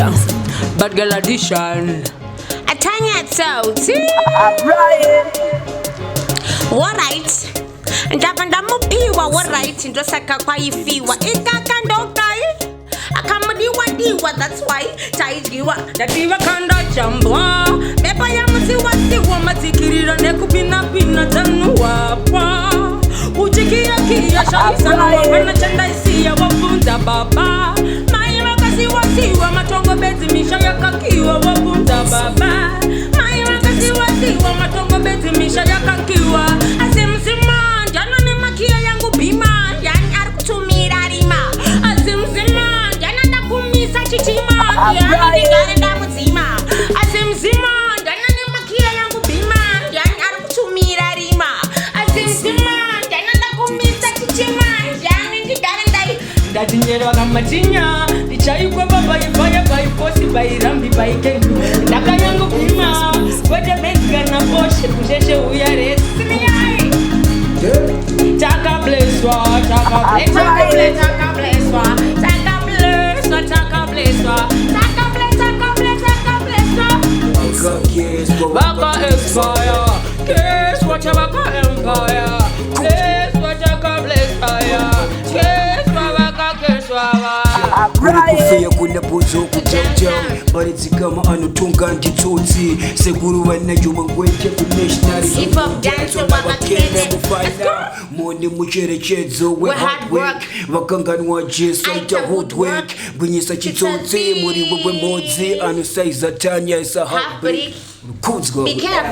Yeah, bad girl edition. Tanya Tsotsi. Alright. Ndabanda mupiwa alright. Ndosaka kwa ifiwa. Ikakandokai. Akamudiwa, that's why. Taijiwa. Datiwa kanda chambwa. Beba ya msiwa matikirira nekupina pina tanuwa pa. Uchikia kia shalisa na wana chanda isi ya wapunza baba. Siwa matongo beti misha yakakiwa wapunza baba. Siwa matongo beti misha yakakiwa. Asimsima jana ne makia yangu bima. Yani arkutumira rima. Asimsima jana nakumisa chichima. Yani digarenda muzima. Asimsima jana ne makia yangu bima. Yani arkutumira rima. Asimsima jana nakumisa chichima. Yani digarenda. Datinyero kamatinya. Chayukwa baba ifaya by force by rambi by kendu. Dakanyangu pima. Wede benga na boshe kusheshe uyare. Simiyai. Taka bleswa, taka bleswa, taka bleswa, taka bleswa, taka bleswa, taka bleswa, taka bleswa, taka bleswa, taka bleswa. Baka expire. Kiss what baka empire. Kiss what baka blesfire. Kiss baka keswa. Kufia kuna bozo kujaja Barezi kama anutunga Tsotsi Seguru wana juma ngweke Nationary hip hop dance wakene mufana Moni mucherechezo we hard work Wakanganwa jeso ita hood work Bunyisa Tsotsi muri wewe mozi Anusaiza Tanya isa heartbreak. Be careful.